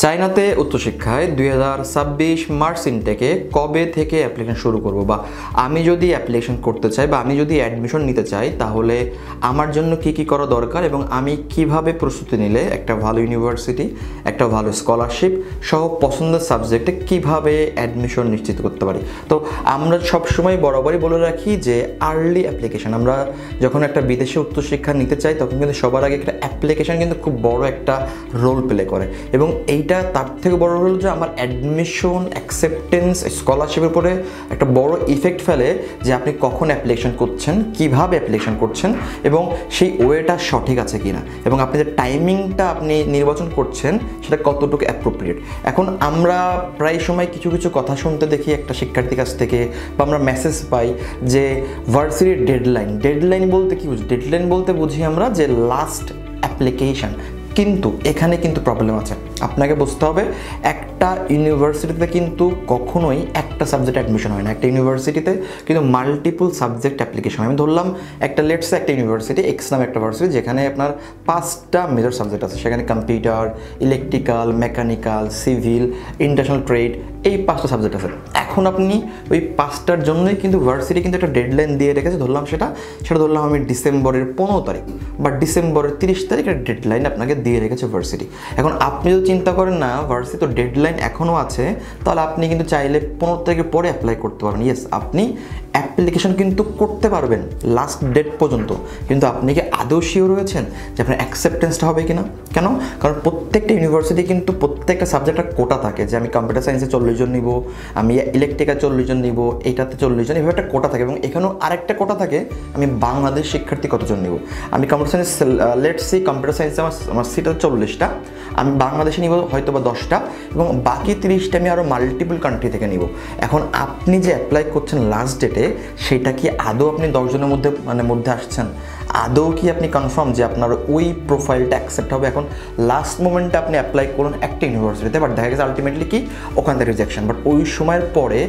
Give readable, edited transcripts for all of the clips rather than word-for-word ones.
চায়নাতে উচ্চশিক্ষায় 2026 মার্চ ইনটেকে কবে থেকে অ্যাপ্লিকেশন শুরু করব, বা আমি যদি অ্যাপ্লিকেশন করতে চাই বা আমি যদি অ্যাডমিশন নিতে চাই তাহলে আমার জন্য কি কি করা দরকার এবং আমি কিভাবে প্রস্তুতি নিলে একটা ভালো ইউনিভার্সিটি, একটা ভালো স্কলারশিপ সহ পছন্দের সাবজেক্টে কিভাবে অ্যাডমিশন নিশ্চিত করতে পারি। তো আমরা সবসময় বরাবরই বলে রাখি যে আর্লি অ্যাপ্লিকেশন, আমরা যখন একটা বিদেশে উচ্চশিক্ষা নিতে চাই তখন কিন্তু সবার আগে একটা অ্যাপ্লিকেশন কিন্তু খুব বড় একটা রোল প্লে করে, এবং এইটা তার থেকে বড় হলো যে আমার অ্যাডমিশন, অ্যাকসেপ্টেন্স, স্কলারশিপের উপরে একটা বড় ইফেক্ট ফেলে যে আপনি কখন অ্যাপ্লিকেশন করছেন, কিভাবে অ্যাপ্লিকেশন করছেন এবং সেই ওয়েটা সঠিক আছে কিনা, এবং আপনি যে টাইমিংটা আপনি নির্বাচন করছেন সেটা কতটুকু অ্যাপ্রোপ্রিয়েট। এখন আমরা প্রায় সময় কিছু কিছু কথা শুনতে দেখি একটা শিক্ষার্থীর কাছ থেকে, বা আমরা মেসেজ পাই যে ভার্সিটির ডেডলাইন বলতে কি বুঝি? ডেডলাইন বলতে বুঝি আমরা যে লাস্ট অ্যাপ্লিকেশন, কিন্তু এখানে কিন্তু প্রবলেম আছে। আপনাকে বুঝতে হবে একটা ইউনিভার্সিটিতে কিন্তু কখনোই একটা সাবজেক্ট অ্যাডমিশন হয় না। একটা ইউনিভার্সিটিতে কিন্তু মাল্টিপল সাবজেক্ট অ্যাপ্লিকেশন। আমি ধরলাম একটা লেটসে একটা ইউনিভার্সিটি এক্স নামে একটা ভার্সিটি যেখানে আপনার 5টা মেজর সাবজেক্ট আছে। সেখানে computer, electrical, mechanical, civil, international trade, এই 5টা সাবজেক্ট আছে। এখন আপনি ওই 5টার জন্যই কিন্তু ভার্সিটি কিন্তু একটা ডেডলাইন দিয়ে রেখেছে। সেটা ধরলাম আমি ডিসেম্বরের 15 তারিখ বা ডিসেম্বরের 30 তারিখ একটা ডেডলাইন আপনাকে দিয়ে রেখেছে ভার্সিটি। এখন আপনি যদি চিন্তা করেন না ভার্সিটি তো ডেডলাইন এখনও আছে, তাহলে আপনি কিন্তু চাইলে 15 তারিখের পরে অ্যাপ্লাই করতে পারবেন। ইয়েস, আপনি অ্যাপ্লিকেশন কিন্তু করতে পারবেন লাস্ট ডেট পর্যন্ত, কিন্তু আপনি কি আদৌ শিওর রয়েছেন যে আপনার অ্যাকসেপ্টেন্সটা হবে কিনা? কেন? কারণ প্রত্যেকটা ইউনিভার্সিটি কিন্তু প্রত্যেকটা সাবজেক্টের কোটা থাকে, যে আমি কম্পিউটার সায়েন্সে 40 জন নিব, আমি ইলেকট্রিক্যাল 40 জন নিব, এইটাতে 40 জন, এভাবে একটা কোটা থাকে। এবং এখানেও আরেকটা কোটা থাকে, আমি বাংলাদেশ শিক্ষার্থী কতজন নিব। আমি computer science, let's see computer সায়েন্সে আমার সিট হচ্ছে 40টা, আমি বাংলাদেশে নিব হয়তো বা 10টা, এবং বাকি 30টা আমি আরও মাল্টিপল কান্ট্রি থেকে নিব। এখন আপনি যে অ্যাপ্লাই করছেন লাস্ট ডেটে, সেটা কি আদৌ আপনি 10 জনের মধ্যে আসছেন? আদৌ কি আপনি কনফার্ম যে আপনার ওই প্রোফাইলটা অ্যাকসেপ্ট হবে? এখন লাস্ট মোমেন্টে আপনি অ্যাপ্লাই করুন একটা ইউনিভার্সিটিতে, বাট দেখা গেছে আলটিমেটলি কি ওখান থেকে রিজেকশন, বাট ওই সময়ের পরে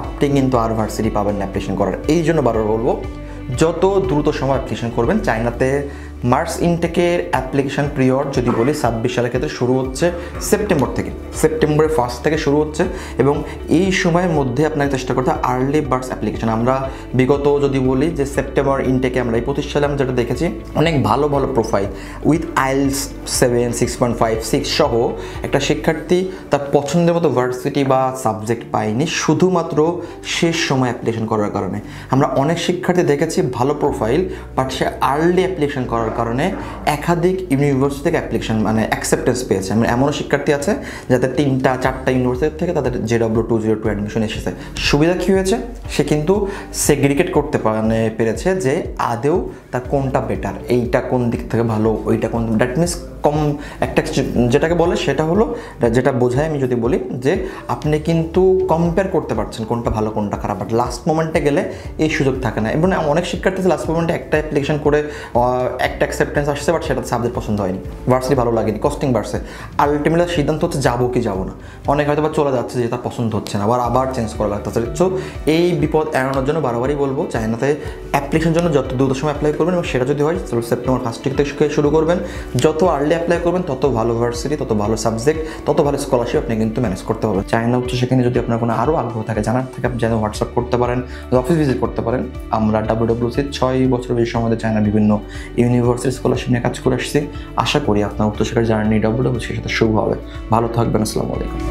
আপনি কিন্তু আর ভার্সিটি পাবেন না অ্যাপ্লিকেশন করার। এই জন্য বারবার বলবো, যত দ্রুত সময় অ্যাপ্লিকেশন করবেন। চায়নাতে মার্চ ইনটেকের অ্যাপ্লিকেশন পিরিয়ড যদি বলি 26 সালের ক্ষেত্রে শুরু হচ্ছে সেপ্টেম্বর থেকে, সেপ্টেম্বরের 1 থেকে শুরু হচ্ছে, এবং এই সময়ের মধ্যে আপনাকে চেষ্টা করতে হবে আর্লি বার্ডস অ্যাপ্লিকেশন। আমরা বিগত যদি বলি যে সেপ্টেম্বর ইনটেকে আমরা এই 25 সালে আমরা যেটা দেখেছি, অনেক ভালো ভালো প্রোফাইল উইথ আইএলটিএস 7, 6.5, 6 সহ একটা শিক্ষার্থী তার পছন্দের মতো ভার্সিটি বা সাবজেক্ট পায়নি শুধুমাত্র শেষ সময় অ্যাপ্লিকেশন করার কারণে। আমরা অনেক শিক্ষার্থী দেখেছি ভালো profile, but say early application করার কারণে একাধিক ইউনিভার্সিটি থেকে অ্যাপ্লিকেশন অ্যাকসেপ্টেন্স পেয়েছে। এমনও শিক্ষার্থী আছে যাদের 3টা 4টা ইউনিভার্সিটি থেকে তাদের JW202 অ্যাডমিশন এসেছে। সুবিধা কী হয়েছে? সে কিন্তু সেগ্রিগেট করতে পেরেছে যে আদৌ তার কোনটা বেটার, এইটা কোন দিক থেকে ভালো, ওইটা কোন, দ্যাট মিনস কম একটা যেটাকে বলে সেটা হলো, যেটা বোঝায় আমি যদি বলি যে আপনি কিন্তু কম্পেয়ার করতে পারছেন কোনটা ভালো কোনটা খারাপ। বাট লাস্ট মোমেন্টে গেলে এই সুযোগ থাকে না। এবং অনেক শিক্ষার্থী লাস্ট মোমেন্টে একটা অ্যাপ্লিকেশন করে একটা অ্যাকসেপ্টেন্স আসছে, বাট সেটা সাবজেক্ট পছন্দ হয়নি, ভার্সিটি ভালো লাগেনি, কস্টিং বাড়ছে, আলটিমেটলি সিদ্ধান্ত হচ্ছে যাবো কি যাবো না। অনেক হয়তো বা চলে যাচ্ছে যে তার পছন্দ হচ্ছে না, আবার চেঞ্জ করা লাগতেছে। সো এই বিপদ এড়ানোর জন্য বারবারই বলবো চায়নাতে অ্যাপ্লিকেশনের জন্য যত দ্রুত সময় অ্যাপ্লাই করবেন, এবং সেটা যদি হয় সেপ্টেম্বর 1 থেকে শুরু করবেন। যত আর্লি অ্যাপ্লাই করবেন তত ভালো ভার্সিটি, তত ভালো সাবজেক্ট, তত ভালো স্কলারশিপ আপনি কিন্তু ম্যানেজ করতে হবে। চায়না উচ্চশিক্ষা যদি আপনার কোনো আরও আগ্রহ থাকে, জানার থাকে, আপনি যেন হোয়াটসঅ্যাপ করতে পারেন, অফিস ভিজিট করতে পারেন। আমরা WWC 6 বছর বেশি সময় চায়না বিভিন্ন ইউনিভার্সিটি স্কলারশিপ নিয়ে কাজ করে আসছি। আশা করি আপনার উচ্চশিক্ষার জার্নি WWCর সাথে শুভ হবে। ভালো থাকবেন। আসসালামু আলাইকুম।